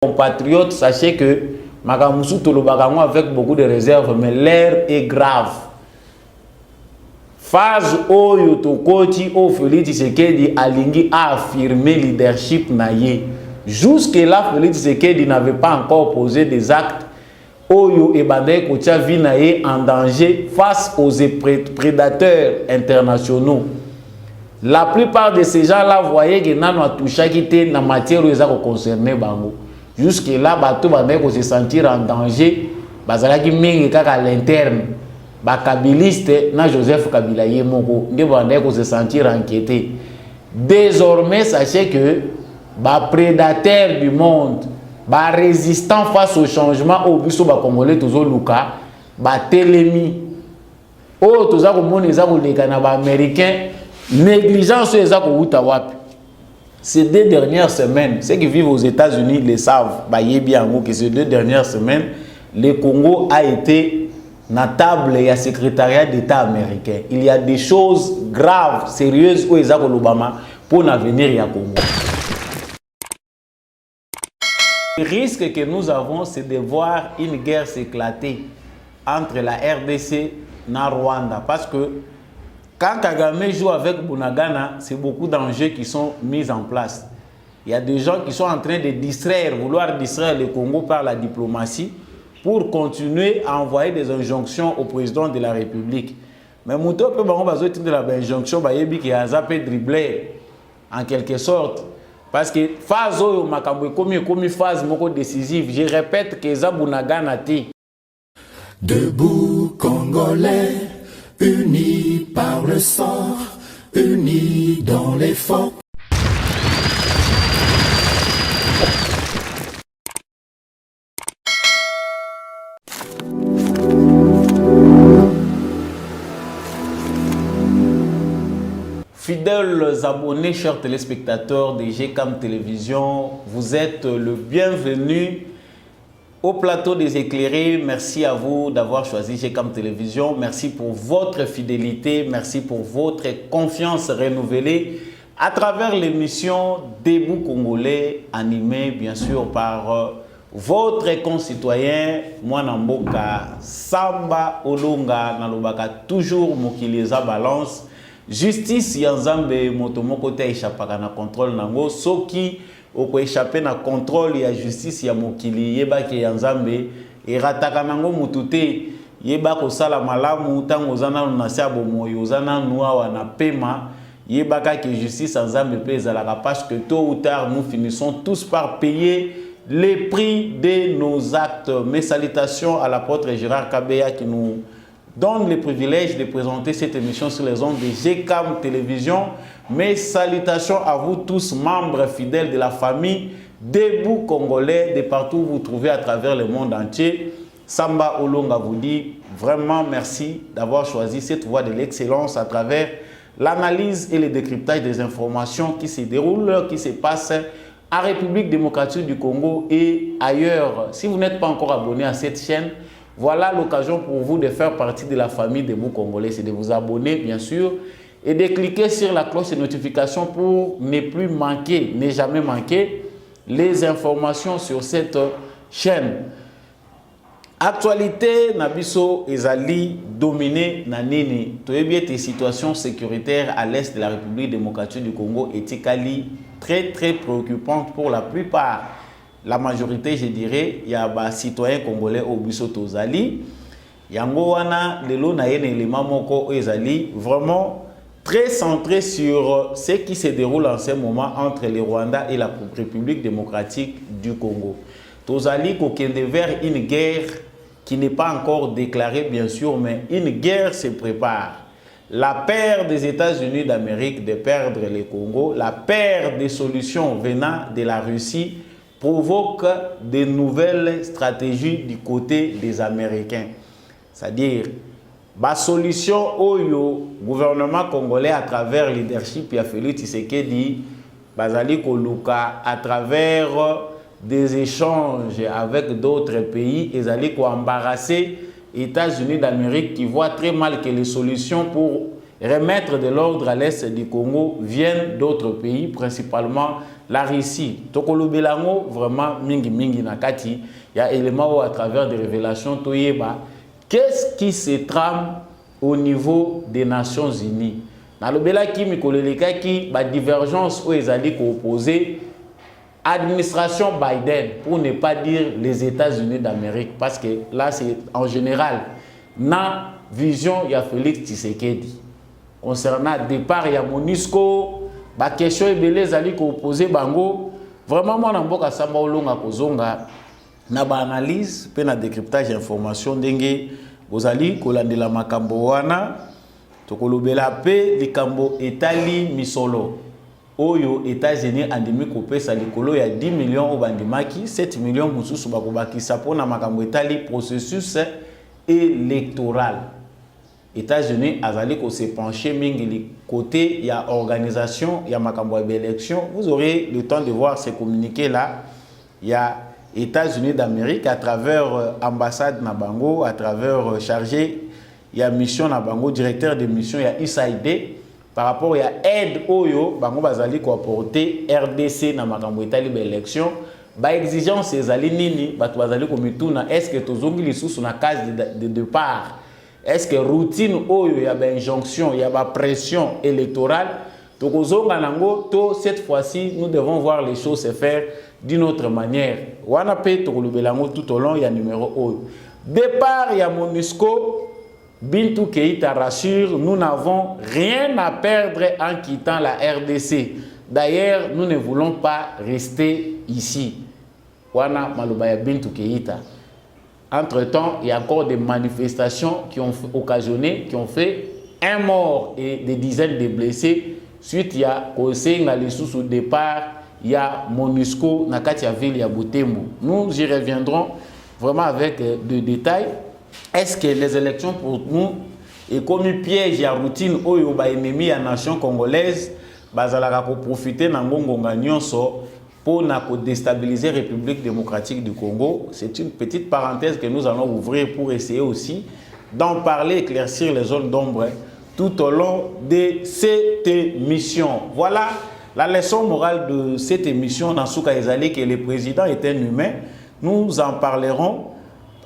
Compatriotes, sachez que Makamusu Tolobakango avec beaucoup de réserves, mais l'air est grave. Phase Oyo Tokoti O Félix Tshisekedi Alingi a affirmé leadership naïe. Jusque-là, Félix Tshisekedi n'avait pas encore posé des actes Oyo et Bande Kotia Vinaye en danger face aux prédateurs internationaux. La plupart de ces gens-là voyaient que Nano a touché qui était dans la matière où ils ont concerné Bango. Jusque-là, Bato Bande se sentir en danger, Bazalaki Mingi Kaka à l'interne. Bakabiliste na Joseph Kabila Yemoko, nde Bande se sentir inquiété. Désormais, sachez que les prédateurs du monde, les résistants face au changement au biso ba Congolais toujours Luka, ba Telemi, oh toza ko moni za ko lekana ba américain, négligence eza ko utawapi. Ces 2 dernières semaines, ceux qui vivent aux États-Unis le savent, ba yebi ango que ces 2 dernières semaines, le Congo a été na table et à secrétariat d'État américain. Il y a des choses graves, sérieuses où eza ko lobama pour l'avenir ya Congo. Le risque que nous avons, c'est de voir une guerre s'éclater entre la RDC et le Rwanda. Parce que quand Kagame joue avec Bunagana, c'est beaucoup d'enjeux qui sont mis en place. Il y a des gens qui sont en train de vouloir distraire le Congo par la diplomatie pour continuer à envoyer des injonctions au président de la République. Mais Mouto peut de la injonction, qui a zappé dribbler en quelque sorte. Parce que phase où makambo comme phase moko décisive, je répète que Zabunagana ti. Debout Congolais, unis par le sang, unis dans l'effort. Fidèles abonnés, chers téléspectateurs de GCAM Télévision, vous êtes le bienvenu au plateau des éclairés. Merci à vous d'avoir choisi GCAM Télévision. Merci pour votre fidélité, merci pour votre confiance renouvelée à travers l'émission Debout Congolais, animée bien sûr par votre concitoyen Mwanamboka Samba Olonga Nalobaka, toujours Mokileza Balance. Justice Yanzambe motomoko te échappaka na contrôle nango soki oko échapper na contrôle ya justice ya mokili yeba ke Yanzambe erataka nango mutute yeba ko sala malamu tango zana na sabo moyo zana noa na pema yeba ka ke justice Yanzambe pe ezalaka parce que tôt ou tard nous finissons tous par payer les prix de nos actes. Mes salutations à l'apôtre Gérard Kabeya qui nous donne le privilège de présenter cette émission sur les ondes de GCAM Télévision. Mes salutations à vous tous, membres fidèles de la famille Debout Congolais, de partout où vous trouvez à travers le monde entier. Samba Olonga vous dit vraiment merci d'avoir choisi cette voie de l'excellence à travers l'analyse et le décryptage des informations qui se déroulent, qui se passent en République démocratique du Congo et ailleurs. Si vous n'êtes pas encore abonné à cette chaîne, voilà l'occasion pour vous de faire partie de la famille Debout Congolais. C'est de vous abonner, bien sûr, et de cliquer sur la cloche de notification pour ne plus manquer, ne jamais manquer les informations sur cette chaîne. Actualité, Nabiso Ezali dominé Nanini. Toyebi tes situations sécuritaires à l'est de la République démocratique du Congo et Tikali très préoccupantes pour la plupart. La majorité, je dirais, il y a des citoyens congolais au biso tozali. Yango wana lelo na yen élément moko ezali vraiment très centré sur ce qui se déroule en ce moment entre le Rwanda et la République démocratique du Congo. Tozali kokende vers une guerre qui n'est pas encore déclarée bien sûr, mais une guerre se prépare. La peur des États-Unis d'Amérique de perdre le Congo, la peur des solutions venant de la Russie provoque de nouvelles stratégies du côté des Américains. C'est-à-dire, la solution au gouvernement congolais à travers le leadership de Félix Tshisekedi, Bazali Koluka, à travers des échanges avec d'autres pays, ils allaient embarrasser les États-Unis d'Amérique qui voient très mal que les solutions pour remettre de l'ordre à l'est du Congo viennent d'autres pays, principalement la Russie. Tokolobelango, vraiment, mingi nakati, il y a éléments à travers des révélations, toyeba. Qu'est-ce qui se trame au niveau des Nations Unies? Dans le Belaki, Mikolelekaki, la divergence où ils allaient opposer administration Biden, pour ne pas dire les États-Unis d'Amérique, parce que là, c'est en général, na vision, il y a Félix Tshisekedi. Concernant le départ, il y a MONUSCO, la question est belée, ils allaient opposer Bango. Vraiment, moi, je suis samba olonga kozonga na ba analyse, pe na décryptage d'informations, dengue, vous allez kolandela makambo wana, tokolobela pe likambo etali misolo. Oyo États-Unis andimi kopesa likolo ya 10 millions obandimaki 7 millions mususu bakobakisa pona makambo etali processus électoral. États-Unis azali ko se pencher mingi côté ya organisation ya makambo ya élection. Vous aurez le temps de voir ces communiqués là. Il y a États-Unis d'Amérique à travers ambassade na bango, à travers chargé, il y a mission na bango, directeur de mission, il y a USAID. Par rapport à aide oyo bango bazali ko apporter RDC na makambo etali ba élection ba exigence ezali nini bato bazali ko mituna est-ce que tozongi lisusu na case de départ est-ce que routine oyo ya ba injonction ya ba pression électorale tokozonga nango to cette fois-ci nous devons voir les choses se faire d'une autre manière wana pe tokolobelango tout au long ya numéro oyo départ ya MONUSCO. Bintou Keïta rassure, nous n'avons rien à perdre en quittant la RDC. D'ailleurs, nous ne voulons pas rester ici. Wana Malobaya Bintou Keïta. Entre-temps, il y a encore des manifestations qui ont occasionné, qui ont fait un mort et des dizaines de blessés. Suite, il y a Kosé Ngalissous au départ, il y a MONUSCO, Nakatia Ville, il y a Boutembo. Nous y reviendrons vraiment avec des détails. Est-ce que les élections pour nous est comme un piège à routine où il y a ennemi à la nation congolaise, bazalaka ko profiter na ngonga nyonso pour déstabiliser la République démocratique du Congo? C'est une petite parenthèse que nous allons ouvrir pour essayer aussi d'en parler, éclaircir les zones d'ombre tout au long de cette émission. Voilà la leçon morale de cette émission dans Souka Ezali, que le président est un humain. Nous en parlerons.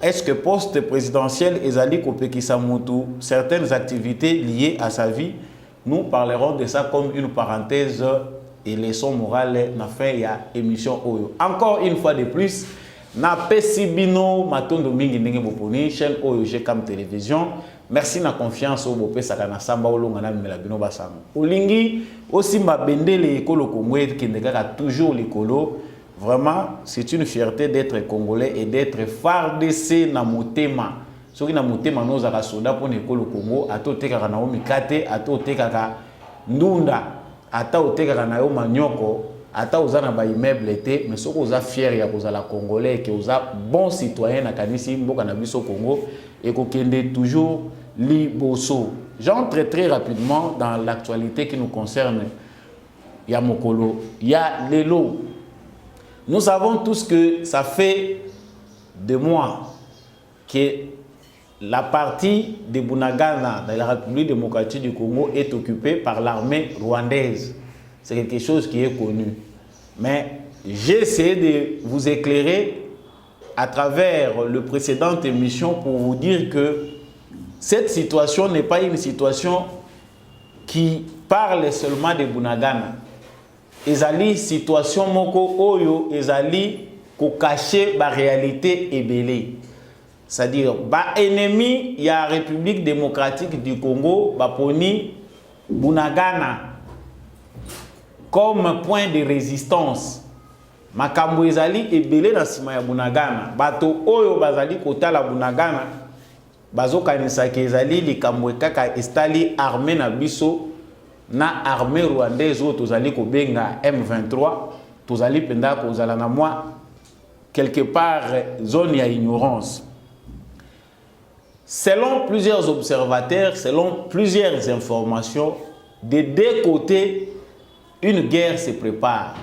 Est-ce que post-présidentiel Ezali Kopekisa Moutou, certaines activités liées à sa vie, nous parlerons de ça comme une parenthèse et leçon morale na fin ya émission Oyo. Encore une fois de plus, na pesibino matondo mingi ndenge boponi chaîne Oyo GCAM télévision. Merci na confiance au bopé sakana samba olonga na melabino basango. Olingi aussi mabendele ekolo kongwe kindeka toujours likolo. Vraiment, c'est une fierté d'être congolais et d'être FARDC na motema. Soki na motema no zaka soda pour l'école Congo, ato tekaka na omikate, ato tekaka ndunda, ata otekaka na yo manyoko, ata ozana ba immeuble te, mais soko oza fier ya kozala congolais que oza bon citoyen na kanisi mboka na biso Congo et ko kende toujours liboso. J'entre très rapidement dans l'actualité qui nous concerne. Ya mokolo, ya lelo. Nous savons tous que ça fait des mois que la partie de Bunagana, dans la République démocratique du Congo, est occupée par l'armée rwandaise. C'est quelque chose qui est connu. Mais j'ai essayé de vous éclairer à travers le précédente émission pour vous dire que cette situation n'est pas une situation qui parle seulement de Bunagana. Ezali situation moko oyo ezali ko cacher ba réalité ebelé. C'est-à-dire ba ennemi ya République démocratique du Congo ba poni Bunagana comme point de résistance. Makambo ezali ebelé na sima ya Bunagana. Bato oyo bazali kotala Bunagana bazo kanisa ke ezali likambo kaka estali armée na biso. Na armée rwandaise ou tozali ko benga M23 tozali penda ko zala na moi quelque part zone ya ignorance. Selon plusieurs observateurs, selon plusieurs informations, des deux côtés une guerre se prépare.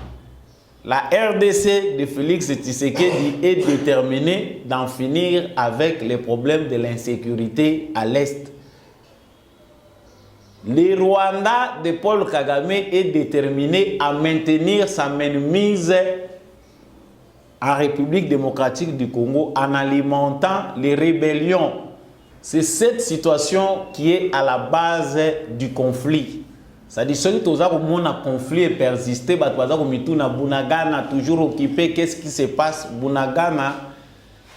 La RDC de Félix Tshisekedi est déterminée d'en finir avec les problèmes de l'insécurité à l'est. Le Rwanda de Paul Kagame est déterminé à maintenir sa mainmise en République démocratique du Congo en alimentant les rébellions. C'est cette situation qui est à la base du conflit. C'est-à-dire que le conflit est persisté, Bunagana toujours occupé. Qu'est-ce qui se passe? Bunagana,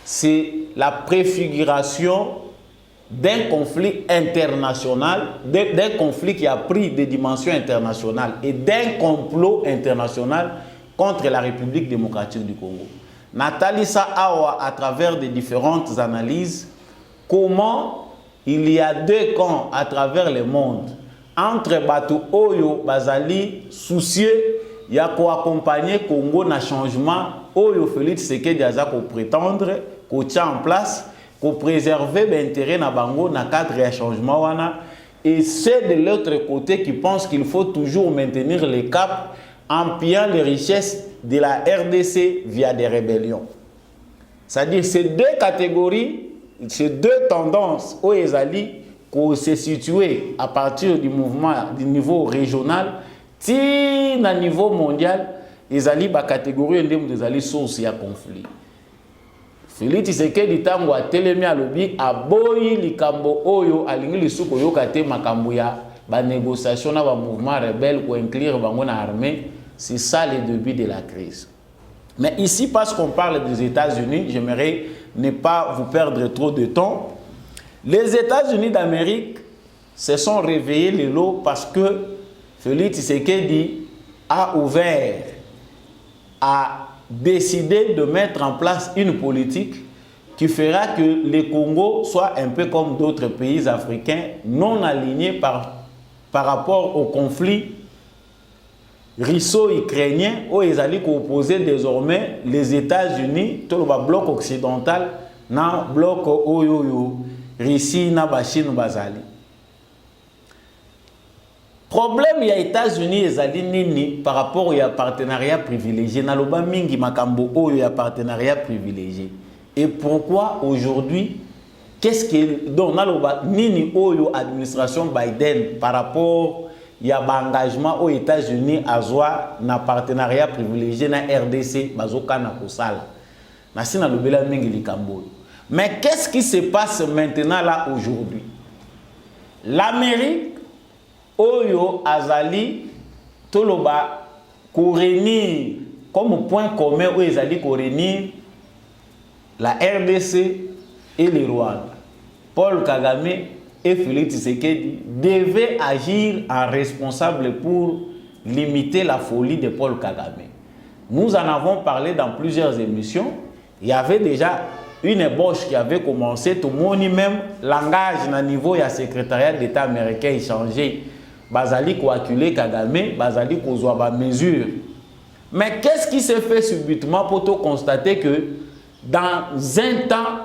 c'est la préfiguration d'un conflit international, d'un conflit qui a pris des dimensions internationales et d'un complot international contre la République démocratique du Congo. Nathalie Awa, à travers des différentes analyses, comment il y a deux camps à travers le monde. Entre Batu Oyo, Bazali, soucieux, il y a quoi accompagner Congo dans le changement. Oyo, Félix Tshisekedi Diaza, qu'on prétendre, qu'on tient en place, qu'on préserve l'intérêt na bango dans le cadre de changement. Et c'est de l'autre côté qui pense qu'il faut toujours maintenir les caps en pillant les richesses de la RDC via des rébellions. C'est-à-dire ces deux catégories, ces deux tendances où Ezali qu'on s'est situé à partir du mouvement du niveau régional, à niveau mondial, Ezali ba catégorie ndem Ezali source ya conflit. Félix Tshisekedi tango a telemi alobi aboyi likambo oyo alingi lisuko yoka te makambo ya ba négociation na ba mouvement rebelle pour inclure bango na armée. C'est ça le début de la crise. Mais ici, parce qu'on parle des États-Unis, j'aimerais ne pas vous perdre trop de temps. Les États-Unis d'Amérique se sont réveillés les lots parce que Félix Tshisekedi a ouvert, a décidé de mettre en place une politique qui fera que le Congo soit un peu comme d'autres pays africains non alignés par rapport au conflit russo-ukrainien où ils allaient opposer désormais les États-Unis, tout le bloc occidental, dans le bloc Oyoyo, Russie, na Chine, Bazali. Problème, il y a États-Unis et nini par rapport au partenariat privilégié. Dans le bas mingi makambo il y a partenariat privilégié. Et pourquoi aujourd'hui, qu'est-ce que donc dans le bas nini oyo administration Biden par rapport il y a un engagement aux États-Unis à jouer un partenariat privilégié dans la RDC, bazoka na kosala. Nasina lobela mingi likambo. Mais qu'est-ce qui se passe maintenant là aujourd'hui? L'Amérique, Oyo Azali, Toloba, Kouréni, comme point commun où ils allaient Kouréni, la RDC et le Rwanda. Paul Kagame et Félix Tshisekedi devaient agir en responsable pour limiter la folie de Paul Kagame. Nous en avons parlé dans plusieurs émissions. Il y avait déjà une ébauche qui avait commencé. Tout le monde, même langage à niveau, il y a le secrétariat d'État américain échangé. Bazali ko acculé Kagame, Bazali ko zoaba mesure. Mais qu'est-ce qui s'est fait subitement pour constater que dans un temps,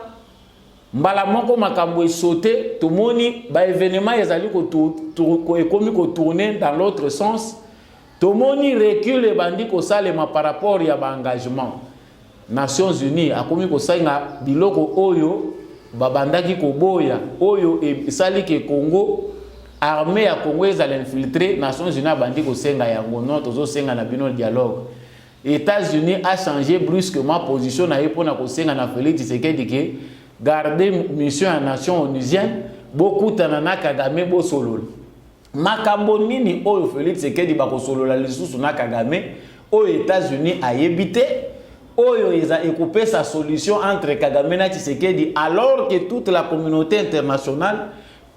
Mbalamoko makambo sauté, tout le monde, événement ezali ko tourner dans l'autre sens. Tout le monde recule et bandi ko salema par rapport à l'engagement. Nations Unies a komi ko sainga biloko oyo babandaki ko boya oyo e sali ke Congo armée ya Congo ezali infiltré. Nations Unies a bandi ko senga yango non tozo senga na bino dialogue. États-Unis a changé brusquement position na yepona ko senga na Félix Tshisekedi ke garder mission à Nations Onusiennes, beaucoup tanana Kagame bo solol. Makambo nini oyo Félix Tshisekedi ba ko solola lisusu na Kagame aux États-Unis a yebité oyo eza écoupé sa solution entre Kagame et Tshisekedi alors que toute la communauté internationale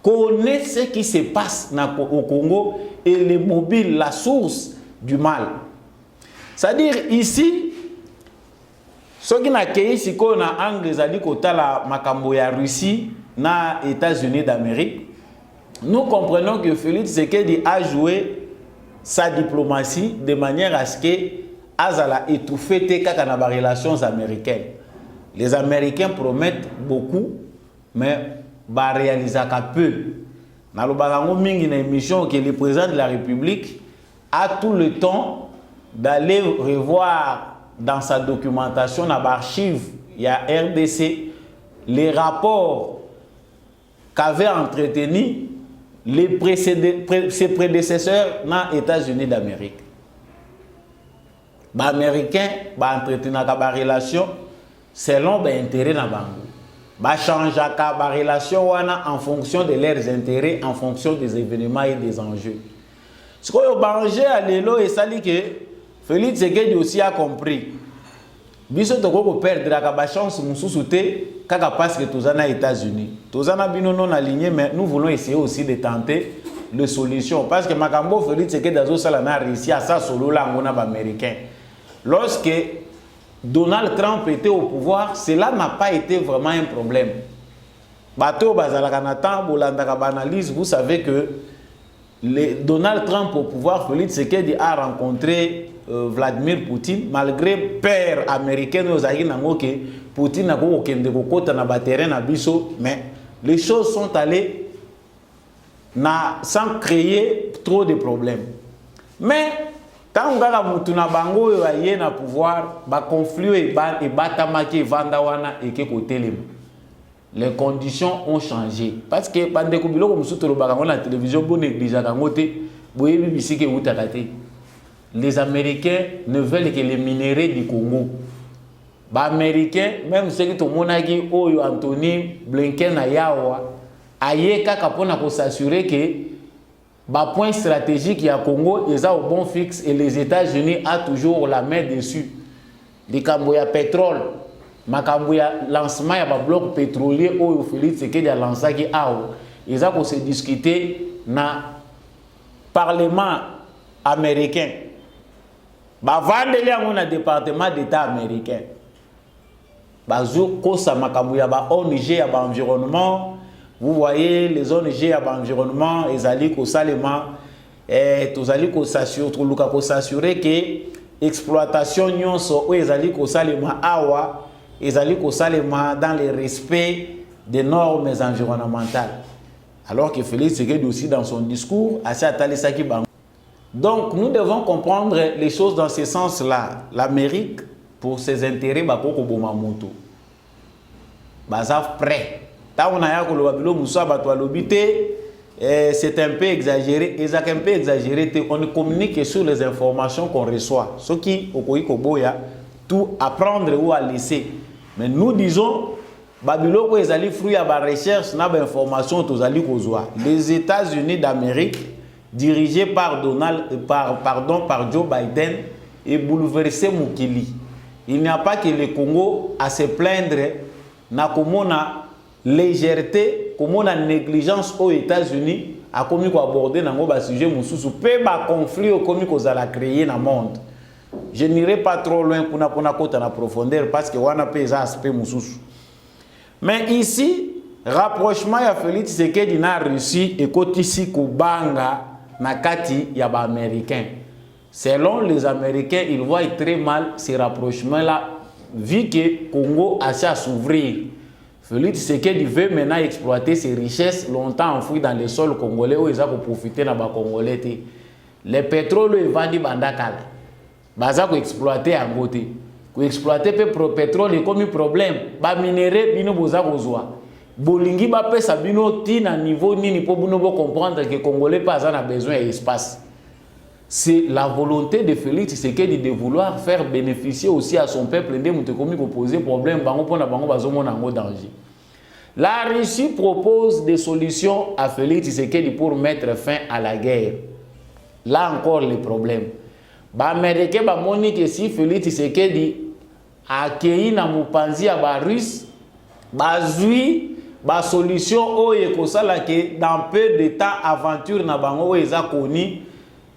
connaît ce qui se passe au Congo et les mobiles, la source du mal. C'est-à-dire ici ce qui n'a qu'à ici qu'on a anglais a dit qu'au la makambo ya Russie na États-Unis d'Amérique, nous comprenons que Félix Tshisekedi a joué sa diplomatie de manière à ce que Azala étouffé kaka na ba relations américaines. Les Américains promettent beaucoup, mais ba réalisaka peu. Na lo bagango mingi na émission que le président de la République a tout le temps d'aller revoir dans sa documentation, dans l'archive, il y a RDC, les rapports qu'avait entretenu ses prédécesseurs dans les États-Unis d'Amérique. Les Américains entretiennent des relations selon les intérêts de bango. Ils changent les relations en fonction de leurs intérêts, en fonction des événements et des enjeux. Ce qu'on a changé à l'élo et ça dit que Félix Tshisekedi aussi a compris. Biso toko perdre la chance mususuté kaka parce que tous aux États-Unis. Tous bino non aligné mais nous voulons essayer aussi de tenter les solutions parce que makambo Félix Tshisekedi dazo sala na réussi à ça solo là ngona ba américain. Lorsque Donald Trump était au pouvoir, cela n'a pas été vraiment un problème. Bato bazala kanata bolanda ka analyse, vous savez que Donald Trump au pouvoir, Félix Tshisekedi a rencontré Vladimir Poutine, malgré père américain que Poutine a mais les choses sont allées sans créer trop de problèmes. Mais quand on a un pouvoir, le conflit est batamaki vandawana et que les conditions ont changé. Parce que pendant que la télévision, les Américains ne veulent que les minéraux du Congo. Les Américains, même ceux qui ont Anthony Blinken à Yawa, pour s'assurer que le point stratégique au Congo est au bon fixe et les États-Unis ont toujours la main dessus. Les Camboya pétrole. Makambuya lancement ya ba bloc pétrolier au Félix Tshisekedi a lancé qui ils ont se discuter na parlement américain ba vandeli yango na département d'état américain bazo kosa makambuya ba ONG ya ba environnement. Vous voyez les ONG ya ba environnement ezali ko salema tozali ko s'assurer que exploitation nyonso o ezali ko salema awa ezali ko salema dans le respect des normes environnementales. Alors que Félix Tshisekedi aussi dans son discours assez atalisaki bango. Donc nous devons comprendre les choses dans ce sens-là. L'Amérique pour ses intérêts bakoko bomamoto. Bazaf prêt. Ta on a ya ko lobabilo musa batwa lobité c'est un peu exagéré, un peu exagéré, on communique sur les informations qu'on reçoit. Ce qui okoyi ko boya tout à prendre ou à laisser. Mais nous disons, Babylone est allé fruit à la recherche, n'a pas d'informations, les États-Unis d'Amérique, dirigés par par Joe Biden, et bouleversé Mukili. Il n'y a pas que le Congo à se plaindre, n'a comme on a légèreté, comme on a négligence aux États-Unis, à comme on aborder dans le sujet mususu, peu de conflit au comme on a créé dans le monde. Je n'irai pas trop loin pour la profondeur parce que on a pas aspect mususu. Mais ici, rapprochement ya Félix Tshisekedi na Russie et kotisi kubanga na kati ya ba américain. Selon les Américains, ils voient très mal ces rapprochements là vu que Congo a à s'ouvrir. Félix Tshisekedi veut maintenant exploiter ses richesses longtemps enfouies dans les sols congolais où ils ont profité na ba congolais. Le pétrole est vendu bandakala. Baza ko exploiter en côté ko exploiter pe pétrole et comme problème ba minerai bino boza kozwa bolingi ba pesa bino tina niveau nini pour bino comprendre que congolais pas en a besoin d'espace. C'est la volonté de Félix Tshisekedi de vouloir faire bénéficier aussi à son peuple ndé muté komi ko poser problème bango pona bango bazomona ngo danger. La Russie propose des solutions à Félix Tshisekedi pour mettre fin à la guerre. Là encore les problèmes. Les Américains ont montré que si Félix Tshisekedi a accueilli na mupanzi ya ba Russe, bazui ba solution o ekosala que dans peu de temps aventure na bango eza koni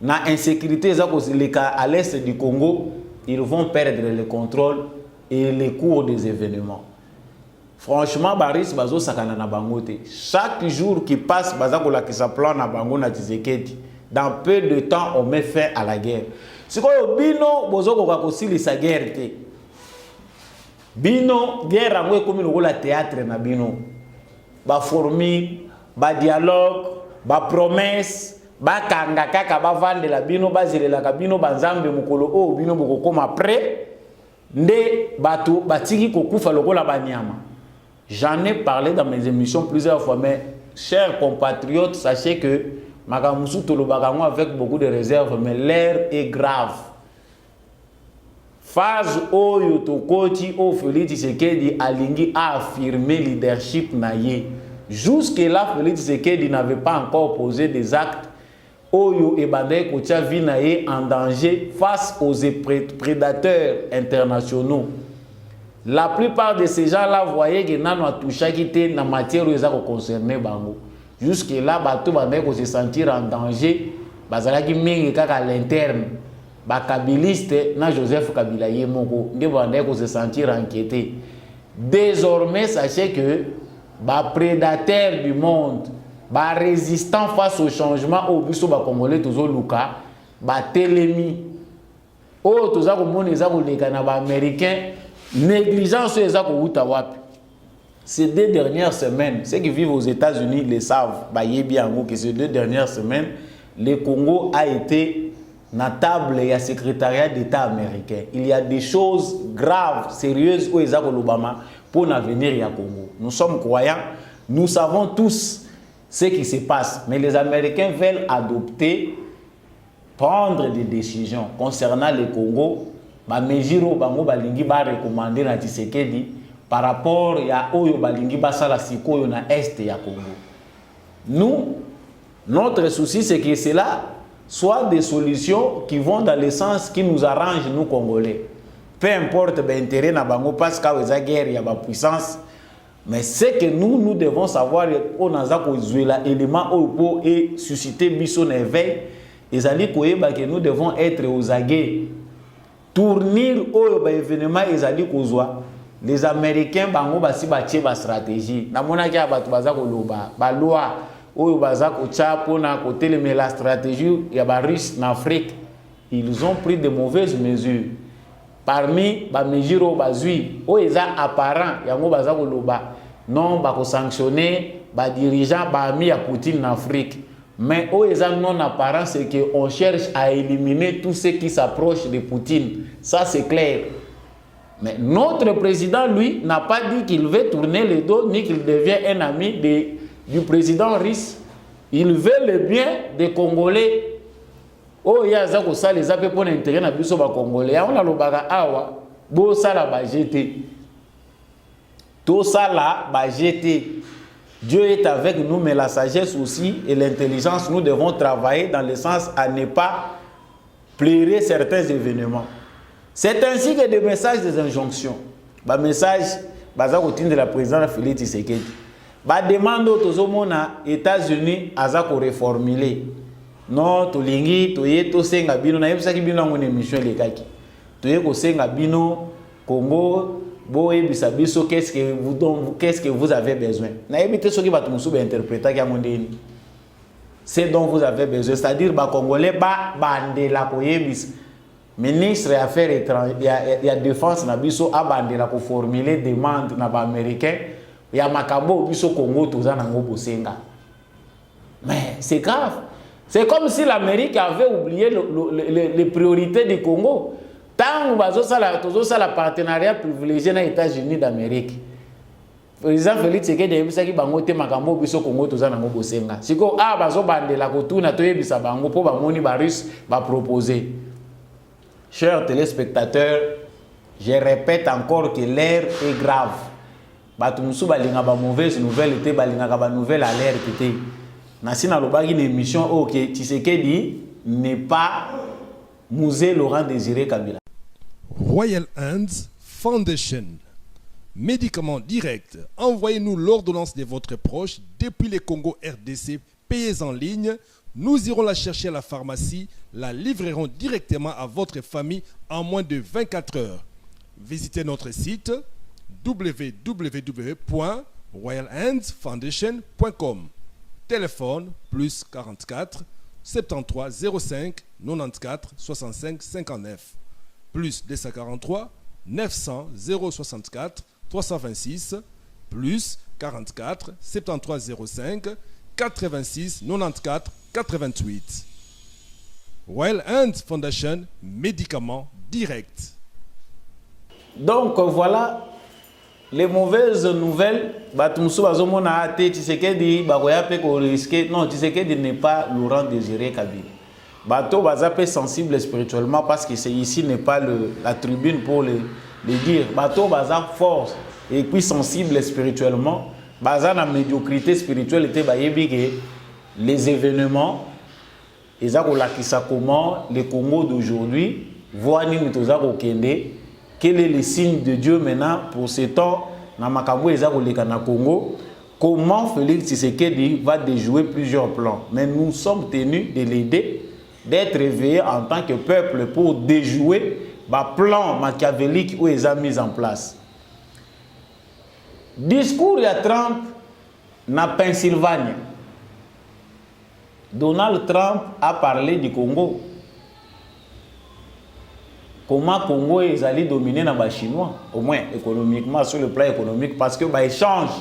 na insécurité eza kosileka à l'est du Congo, ils vont perdre le contrôle et le cours des événements. Franchement, Baris bazo sakana na bango te. Chaque jour qui passe baza kolakisa plan na bango na Tshisekedi. Dans peu de temps, on met fin à la guerre. Si vous bino bozoko kakosili sa guerre te. Bino guerre amwe comme le théâtre na bino. Ba formule, ba dialogue, ba promesse, ba kanga kaka ba vande la bino bazilela ka bino banzambe mukolo o bino boko koma après nde batu batiki kokufa lokola banyama. J'en ai parlé dans mes émissions plusieurs fois mais chers compatriotes, sachez que Makamusu Tolobakango avec beaucoup de réserves, mais l'air est grave. Phase Oyo Tokoti O Félix Tshisekedi Alingi a affirmé leadership naïe. Jusque-là, Félix Tshisekedi n'avait pas encore posé des actes Oyo et Bandai Kotia Vinaye en danger face aux prédateurs internationaux. La plupart de ces gens-là voyaient que Nano a touché qui était dans la matière où ils ont concerné Bango. Jusque-là, Bato Bandai ko se sentir en danger, Bazalaki mingi kaka à l'interne. Bakabiliste na Joseph Kabila Yemoko, nge Bandai ko se sentir inquiété. Désormais, sachez que les prédateurs du monde, les résistants face au changement au biso ba congolais tozo luka, ba telemi. Oh toza ko moni za ko leka na ba américain, négligence eza ko uta wapi. Ces 2 dernières semaines, ceux qui vivent aux États-Unis le savent, ba yebi ango que ces 2 dernières semaines, le Congo a été na table et à secrétariat d'État américain. Il y a des choses graves, sérieuses où eza ko lobama pour l'avenir du Congo. Nous sommes croyants, nous savons tous ce qui se passe, mais les Américains veulent adopter, prendre des décisions concernant le Congo. Ba mejiro bango balingi ba recommander na Tshisekedi par rapport à Oyo balingi basala sikoyo na est ya Congo. Nous, notre souci c'est que cela soit des solutions qui vont dans le sens qui nous arrange nous Congolais. Peu importe l'intérêt na bango parce qu'il y a guerre, il y a la puissance. Mais ce que nous devons savoir, on a l'élément pour susciter biso éveil, et que nous devons être aux aguets. Tournir au événement, les Américains bango basi batie ba stratégie. Na mona ki abatu bazako loba, ba loi oyo bazako cha pona côté la stratégie ya ba Russe en Afrique. Ils ont pris de mauvaises mesures. Parmi les mesures bazui, o eza apparent yango bazako loba non bako sanctionner ba dirigeant ba ami ya Poutine en Afrique. Mais o eza non apparent c'est que on cherche à éliminer tout ce qui s'approche de Poutine. Ça c'est clair. Mais notre président lui n'a pas dit qu'il veut tourner le dos ni qu'il devient un ami du président russe. Il veut le bien des Congolais. Oh ya za ko sala za pe pona intérêt na biso ba congolais on a lobaka awa bo sala ba jeté to sala ba jeté. Dieu est avec nous mais la sagesse aussi et l'intelligence nous devons travailler dans le sens à ne pas plairer certains événements. C'est ainsi que des messages des injonctions ba message baza ko tinde la président Félix Tshisekedi ba demande aux mona États-Unis aza ko reformuler. Non, tolingi, toye, to senga bino, na yebisa ki bino na ngone mission lekaki. Toye ko senga bino, Congo, boye bisabiso, qu'est-ce que vous avez besoin? Na yebite soki batu musuba interpréta ki amondeni. C'est dont vous avez besoin, c'est-à-dire ba Congolais ba bande la koyebis. Ministre des Affaires étrangères, il y a défense na biso a bande la ko formuler demande na ba américain, ya makambo biso Congo toza na ngo bosenga. Mais c'est grave. C'est comme si l'Amérique avait oublié les priorités du Congo. Tant que ça la partenariat privilégié dans les États-Unis d'Amérique. Le président Félix Tshisekedi a dit que bango te makambo biso Congo toza nango bosenga. Siko bazo bandela kotuna toyebisa bango po bamoni ba russe ba proposer. Chers téléspectateurs, je répète encore que l'air est grave. Batu musu balinga ba mauvaise nouvelle te balinga ba nouvelle alerte te. Nasina lobaki une émission OK Tshisekedi n'est pas Musée Laurent Désiré Kabila. Royal Hands Foundation. Médicaments directs. Envoyez-nous l'ordonnance de votre proche depuis le Congo RDC. Payez en ligne. Nous irons la chercher à la pharmacie. La livrerons directement à votre famille en moins de 24 heures. Visitez notre site www.royalhandsfoundation.com. Téléphone plus 44 73 05 94 65 59 plus 243 900 064 326 plus 44 73 05 86 94 88. Royal Hands Foundation, médicaments directs. Donc voilà, les mauvaises nouvelles, Batumsu Bazomona Ate, Tshisekedi, Bagoyape, risqué. Non, Tshisekedi n'est pas Laurent Désiré Kabila. Bato Bazapé sensible spirituellement parce que ici n'est pas la tribune pour le dire. Bato Baza force et puis sensible spirituellement. Baza la médiocrité spirituelle était les événements. Et ça, comment le Congo d'aujourd'hui voit quel est le signe de Dieu maintenant pour ce temps dans le Congo. Comment Félix Tshisekedi va déjouer plusieurs plans. Mais nous sommes tenus de l'aider, d'être réveillés en tant que peuple pour déjouer le plan machiavélique où ils ont mis en place. Discours de Trump na Pennsylvanie. Donald Trump a parlé du Congo. Comment le Congo est allé dominer dans les Chinois, au moins économiquement, sur le plan économique, parce que l'échange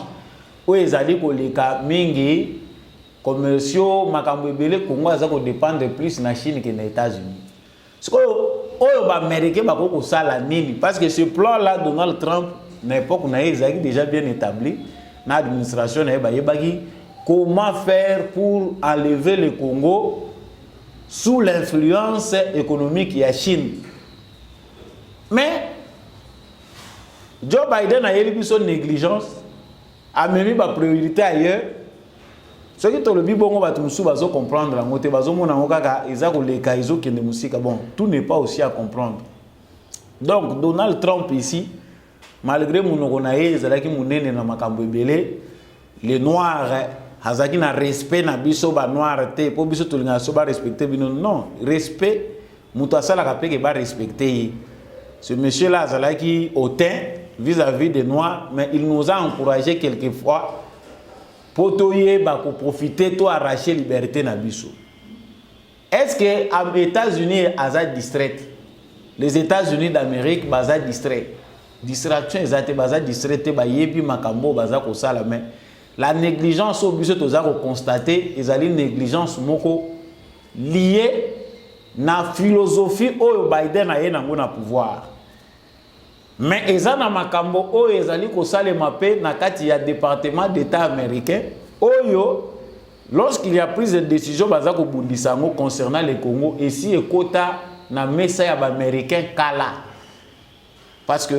où ils allaient les mingi commerciaux, le Congo a dépendre plus de la Chine que des États-Unis. Ce que les Américains ont fait, parce que ce plan-là, Donald Trump, à l'époque, est déjà bien établi, dans l'administration, comment faire pour enlever le Congo sous l'influence économique de la Chine. Mais Joe Biden a eu son négligence, a même mis ma priorité ailleurs. Ce qui est le plus bon, on va comprendre. Bon, tout n'est pas aussi à comprendre. Donc, Donald Trump ici, malgré mon les Noirs, Hazaki na respect na biso ba noir te po biso tolinga so ba respecter bino non respect muto asala ka peke ba respecter ce monsieur là azalaki hautain vis-à-vis des noirs mais il nous a encouragé quelquefois pour toyer ba ko profiter to arracher liberté na biso. Est-ce que aux États-Unis aza distrait les États-Unis d'Amérique baza distrait distraction ezate baza distrait te ba yebi makambo baza ko sala mais la négligence au but de constater, ils ont une négligence liée à la philosophie où Biden a eu le pouvoir. Mais ils ont un makambo où ils ont dans le département d'État américain lorsqu'il y a pris une décision concernant le Congo, ici et quota na mesa ya américain kala. Parce que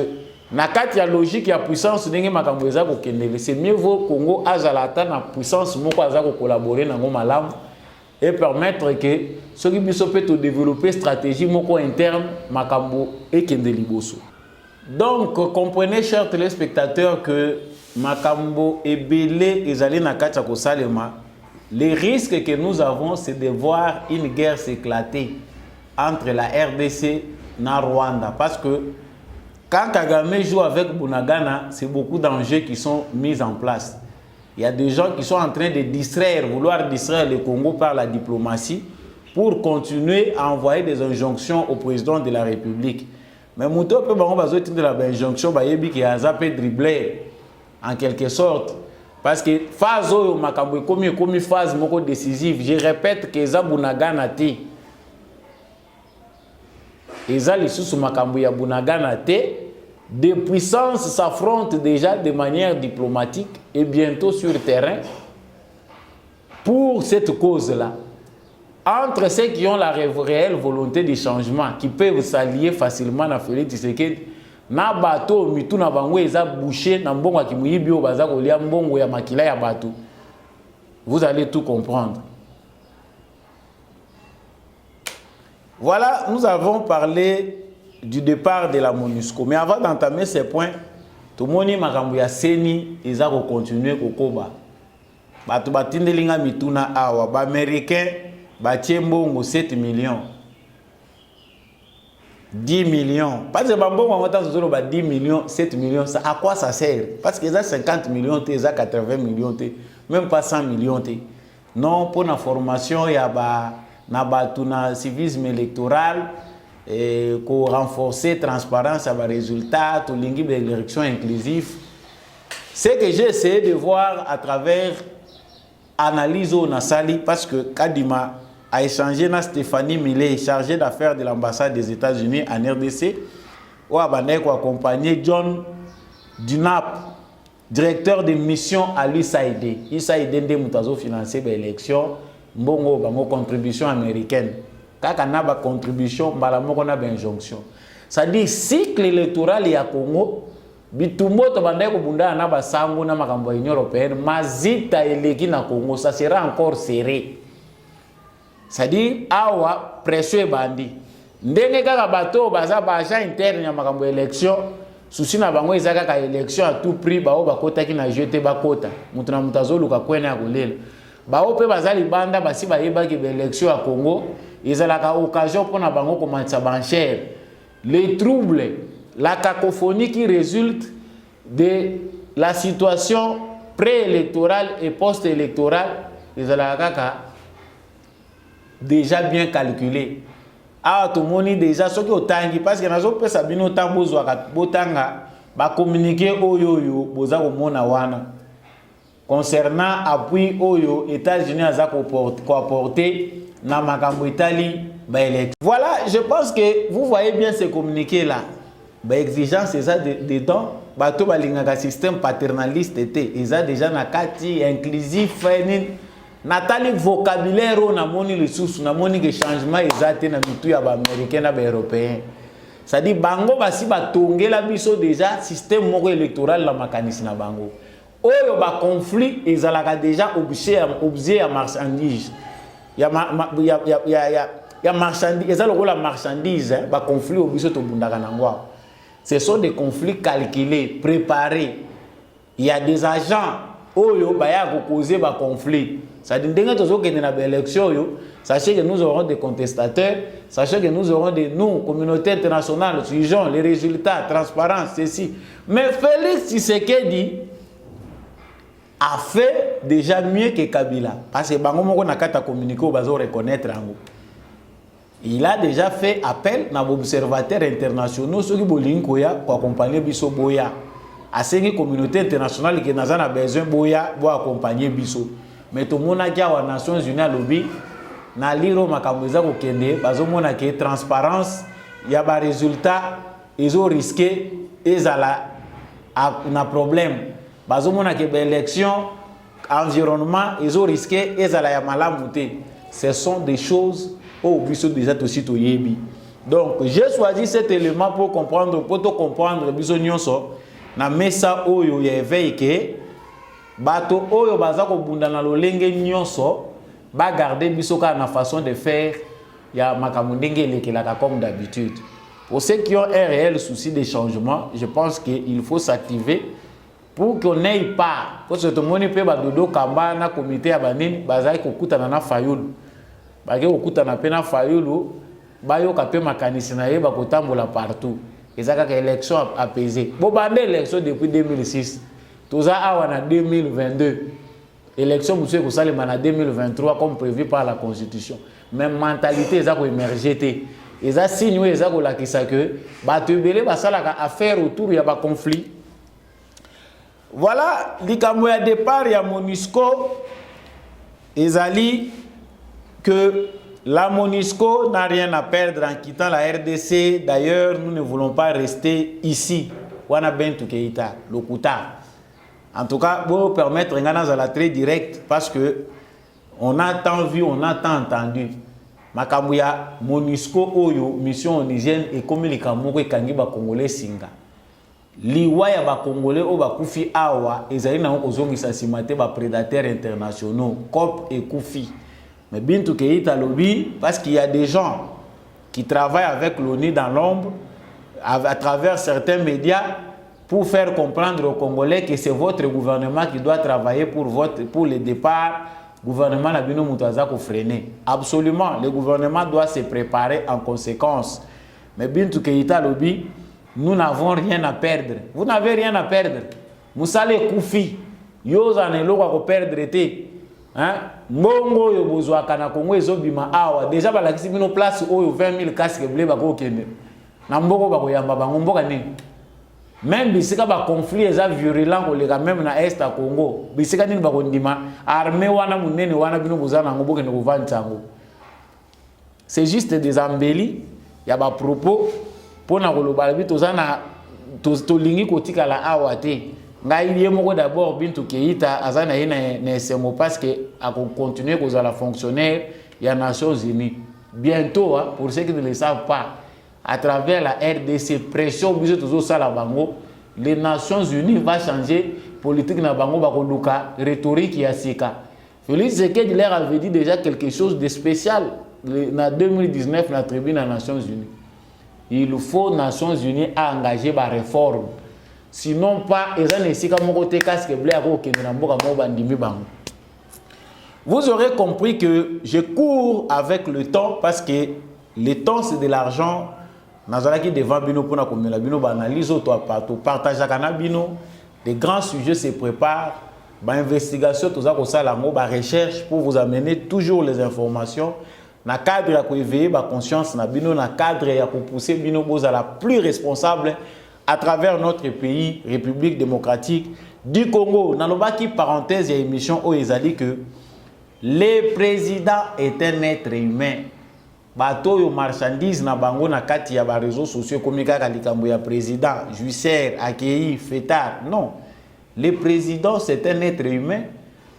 nakati ya logique ya puissance ndenge makambo eza ko kendele c'est mieux vaut Congo azalata na puissance moko aza ko collaborer na ngo malamu et permettre que ceux qui biso peut développer stratégie moko interne makambo et kendeli boso. Donc comprenez chers téléspectateurs que makambo ebele ezali nakati ya ko salema. Les risques que nous avons c'est de voir une guerre s'éclater entre la RDC et le Rwanda parce que quand Kagame joue avec Bunagana, c'est beaucoup d'enjeux qui sont mis en place. Il y a des gens qui sont en train de vouloir distraire le Congo par la diplomatie pour continuer à envoyer des injonctions au président de la République. Mais Mouto peut avoir de la injonction qui a zappé dribbler en quelque sorte. Parce que phase makambo comme phase moko décisive, je répète que ça Bunagana té. Et ça les sous makambo ya Bunagana té. Des puissances s'affrontent déjà de manière diplomatique et bientôt sur le terrain pour cette cause-là. Entre ceux qui ont la réelle volonté de changement, qui peuvent s'allier facilement à Félix Tshisekedi, na bato mitu na bango eza bouché na mbongo ki muyibi o baza ko lia mbongo ya makila ya bato. Vous allez tout comprendre. Voilà, nous avons parlé du départ de la MONUSCO. Mais avant d'entamer ces points, tout le monde makambo ya seni eza ko continuer kokoba. Bato batindelinga mituna awa ba américain ba tiembongo 7 millions. 10 millions. Parce que bambongo en temps zolo ba 10 millions, 7 millions, ça à quoi ça sert? Parce que ça 50 millions, ça 80 millions, même pas 100 millions. Non, pour la formation, il y a na civisme électoral et pour renforcer la transparence à les résultats, tout l'élection inclusive. Ce que j'ai essayé de voir à travers analyse au Nassali, parce que Kadima a échangé avec Stéphanie Millet, chargée d'affaires de l'ambassade des États-Unis en RDC, où a accompagné John du NAP, directeur de mission à l'USAID. USAID nde mutazo financer l'élection, mbongo bango contribution américaine. Kaka na ba contribution mbala moko na ba injonction. Ça dit cycle électoral ya Congo bitumbo to bandai ko bunda na ba sango na makambo ya Union européenne mazita eleki na Congo, ça sera encore serré. Ça dit awa pression bandi. Ndenge kaka bato baza ba agent interne ya makambo ya élection. Souci na bango ezaka ka élection à tout prix bao bakota ki na jeter bakota mutu na mutazo luka kwena ya kolela bao pe bazali banda basi bayeba ki élection à Congo ezalaka occasion pour na bango komanisa banchère les troubles, la cacophonie qui résulte de la situation préélectorale et post-électorale ezalaka déjà bien calculé. Ah, tout le monde déjà ce qui est tangi parce que nazo pesa bino tambozwa botanga ba communiquer oyo boza ko mona wana concernant appui oyo États-Unis aza ko apporter na makambo Italie ba élect. Voilà, je pense que vous voyez bien ces communiqués là. Ba exigence ça dedans, ba to balingaka système paternaliste était, ils a déjà na kati inclusif Nathalie vocabulaire on a moni les sources na moni que changement exact na mitu ya ba américain na ba européen. Ça dit bango basi ba tongela biso déjà système moko électoral la makanisi na bango. Oyo ba conflit ezalaka déjà objet ya marchandise. Ya marchandise ezalo ko la marchandise ba conflit obiso to bundaka na ngwa. Ce sont des conflits calculés, préparés. Il y a des agents oyo baya ko causer ba conflit. Ça dit que sachez que nous aurons des contestateurs, sachez que nous aurons des communautés internationales, suivons les résultats, transparence, ceci. Mais Félix Tshisekedi a fait déjà mieux que Kabila. Parce que Bango Moko Nakata communiqué au bazo reconnaître Ango. Il a déjà fait appel à observateurs internationaux, ceux qui bolinkoya pour accompagner Bisso Boya. À ces communautés internationales qui n'ont besoin Boya pour accompagner Bisso. Mais tout le monde a dit aux Nations Unies à lobby, na liro makamweza ko kende, bazo mona ke transparence, il y a des résultats, ils ont risqué, ils ont problème. Bazo mona ke élection, environnement, ils ont risqué, ils ont malamouté. Ce sont des choses au biso déjà aussi to yebi. Donc j'ai choisi cet élément pour comprendre, pour te comprendre biso nyonso na mesa oyo ya éveil ke bato oyo baza ko bunda na lolenge nyonso ba garder biso ka na façon de faire ya makamundenge lekelaka comme d'habitude. Pour ceux qui ont un réel souci de changement, je pense qu'il faut s'activer pour qu'on n'aille pas. Parce que tout le monde peut ba dodo kamba na comité ya banini bazai ko kutana na fayulu. Ba ke ko kutana pe na fayulu ba yo ka pe makanisi na ye ba ko tambola partout. Ezaka ka élection apaisée. Bo bande élection depuis 2006. Tout ça en 2022. Élection, monsieur, vous allez en 2023 comme prévu par la Constitution. Mais mentalité, ça va émerger. Et ça signe, ça va que batubele basala affaire autour il y a pas conflit. Voilà, l'ikamu ya départ ya MONUSCO ezali que la MONUSCO n'a rien à perdre en quittant la RDC. D'ailleurs, nous ne voulons pas rester ici. Wana Bentu Keita, Lokuta. En tout cas, pour permettre à la très direct, parce que on a tant vu, on a tant entendu. Makambuya, MONUSCO, Oyo, mission onisienne et communiquant moko kangi ba Congolais singa. Liwa ya ba Congolais o ba kufi awa, ezali na ozongisa simate ba prédateurs internationaux, COP et Koufi. Mais Bintou Keita lobby, parce qu'il y a des gens qui travaillent avec l'ONU dans l'ombre, à travers certains médias, pour faire comprendre aux Congolais que c'est votre gouvernement qui doit travailler pour le départ. Le gouvernement n'a pas de freiner. Absolument, le gouvernement doit se préparer en conséquence. Mais Bintou Keita lobby, nous n'avons rien à perdre. Vous n'avez rien à perdre. Moussale Koufi, yo zanelo ko perdre été. Hein? Mbongo yo bozwa kana Congo ezobima awa. Déjà balakisi bino place oyo 20 000 casques bleus bako kende. Na mboko bako yamba bango mboka nini. Même bisika ba conflit eza virulent koleka même na est à Congo. Bisika nini bako ndima armée wana munene wana bino bozana ngo boke ndiko vantango. C'est juste des embellis, ya ba propos pour na koloba bito zana tolingi kotika la awate ngai ye moko d'abord Bintou Keïta azana ye na SMO parce que a continuer kozala fonctionnaire ya Nations Unies bientôt hein, pour ceux qui ne le savent pas à travers la RDC pression biso tozo sala bango les Nations Unies va changer politique na bango ba koluka rhétorique ya sika Félix Tshisekedi leur avait dit déjà quelque chose de spécial en 2019 na tribune des Nations Unies. Il faut Nations Unies à engager la réforme. Sinon pas vous aurez compris que je cours avec le temps parce que le temps c'est de l'argent. Nazalaki devant bino pour na komela bino ba analyse to partage kana bino des grands sujets se préparent. Ba investigation toza ko sala ngo ba recherche pour vous amener toujours les informations na cadre ya ko éveiller ba conscience na bino na cadre ya ko pousser bino boza la plus responsable à travers notre pays République démocratique du Congo. Nalobaki parenthèse ya émission o ezali que le président est un être humain. Bato yo marchandise na bango na kati ya ba réseaux sociaux comme kaka likambo ya président, juicer, accueilli, fêtard. Non. Le président, c'est un être humain.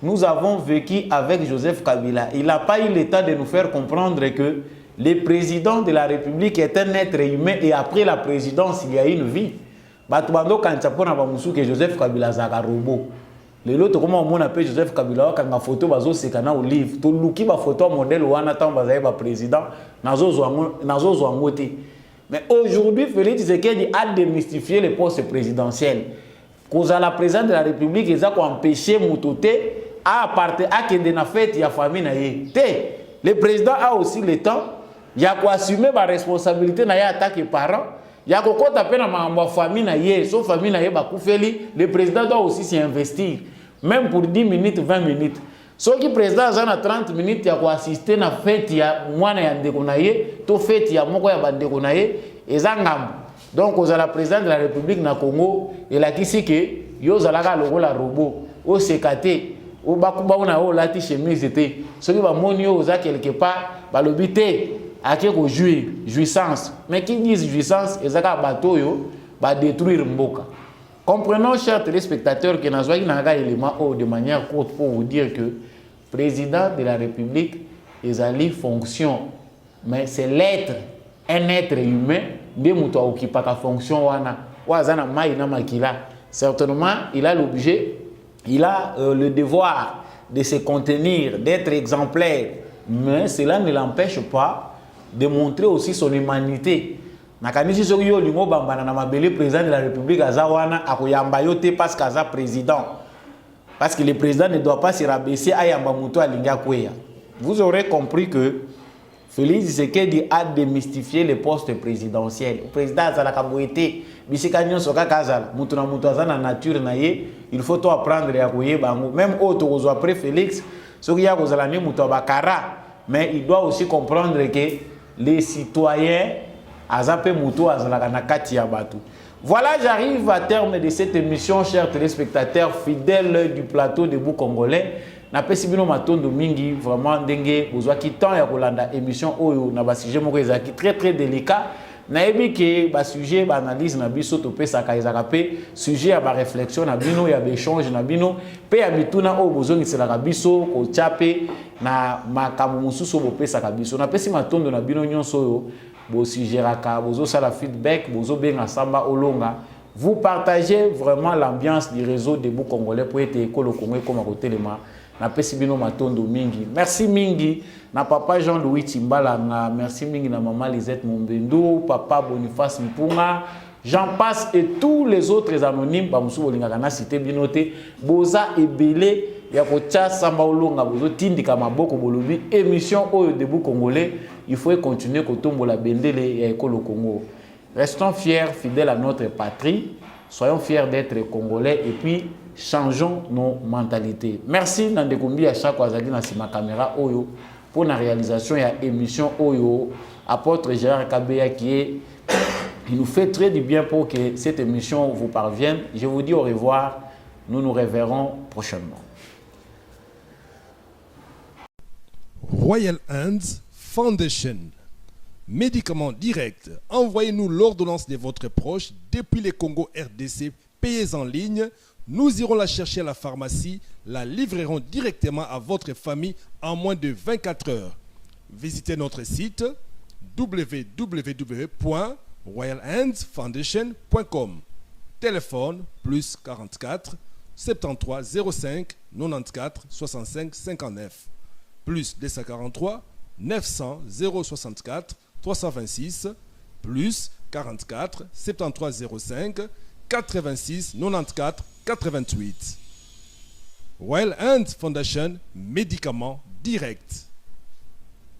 Nous avons vécu avec Joseph Kabila. Il n'a pas eu le temps de nous faire comprendre que le président de la République est un être humain et après la présidence, il y a une vie. Batubando kanchapona bamusu que Joseph Kabila zaka robot. Le lot comment on appelle Joseph Kabila quand la photo bazo sekana au livre. To luki ba photo modèle wana tant bazaye ba président nazo zo ngote. Mais aujourd'hui, Félix Tshisekedi a démystifié le poste présidentiel. Cause à la présidence de la République, ils ont empêché Moutoté à partir à que de la fête il y a famille na ye. Le président a aussi le temps, il y a quoi assumer ma responsabilité na ya attaquer parents, il y a quoi taper na ma famille na ye, sauf famille na ye ba koufeli, le président doit aussi s'y investir, même pour 10 minutes, 20 minutes. Ceux qui président a 30 minutes, il y a quoi assister na fête il y a mwana ya ndeko na ye, to fête il y a moko ya bandeko na ye, ezangam. Donc, aux la présidente de la République na Congo, et là qui sait que yo zalaka logo la robot, au sekate, au bakuba na o lati chemise était, ceux qui va monio aux quelque part, ba lobité, à qui ko jouir, jouissance. Mais qui disent jouissance, ezaka bateau yo, ba détruire mboka. Comprenons, chers téléspectateurs, que nous avons un élément de manière courte pour vous dire que le président de la République est allé fonction, mais c'est l'être, un être humain. Certainement, il a l'objet, il a le devoir de se contenir, d'être exemplaire, mais cela ne l'empêche pas de montrer aussi son humanité. Président de la République parce qu'il président. Parce que le président ne doit pas se rabaisser à Yambamuto à Lingakweya. Vous aurez compris que Félix Tshisekedi a démystifié le poste présidentiel. Le président Azalaka Boete, Bisekanyon Soka Kazal, Mutuna Mutazana nature naye, il faut tout apprendre à Kouye Bango. Même autre après Félix, Sokia Kozalani Mutabakara, mais il doit aussi comprendre que les citoyens Azape Muto Azalaka Nakati Yabatu. Voilà, j'arrive à terme de cette émission, chers téléspectateurs fidèles du plateau de Bou Congolais. Na pesi bino matondo mingi vraiment ndenge bozwa ki temps ya kolanda émission oyo na ba sujet moko ezaki très délicat na yebi ke ba sujet ba analyse na biso to pesa ka ezaka pe sujet ya ba réflexion na bino ya ba échange na bino pe ya mituna oyo bozongisela ka biso ko chape na makambo mususu bo pesa ka biso na pesi matondo na bino nyonso oyo bo sugeraka bozo sala feedback bozo benga samba olonga. Vous partagez vraiment l'ambiance du réseau des Bou Congolais pour être école Congo comme à côté de moi. Na pesi bino matondo mingi. Merci mingi na papa Jean-Louis Timbalanga, merci mingi na maman Lisette Mombendo, papa Boniface Mpunga, j'en passe et tous les autres anonymes ba musu bolinga kana cité binoté boza ebele ya kocha samba olonga bozo tindika maboko bolobi émission oyo de Bou Congolais, il faut continuer kotombola bendele ya école Congo. Restons fiers, fidèles à notre patrie, soyons fiers d'être Congolais et puis changeons nos mentalités. Merci Nandekumbi à chaque fois dans ma caméra Oyo pour la réalisation de l'émission Oyo. Apôtre Gérard Kabeya il nous fait très du bien pour que cette émission vous parvienne. Je vous dis au revoir. Nous nous reverrons prochainement. Royal Hands Foundation. Médicaments directs. Envoyez-nous l'ordonnance de votre proche depuis les Congo RDC. Payez en ligne. Nous irons la chercher à la pharmacie. La livrerons directement à votre famille en moins de 24 heures. Visitez notre site www.royalhandsfoundation.com. Téléphone plus 44 73 05 94 65 59 plus 243 900 064 326 plus 44 73 05 86 94 88. Royal Hands Foundation, médicaments directs.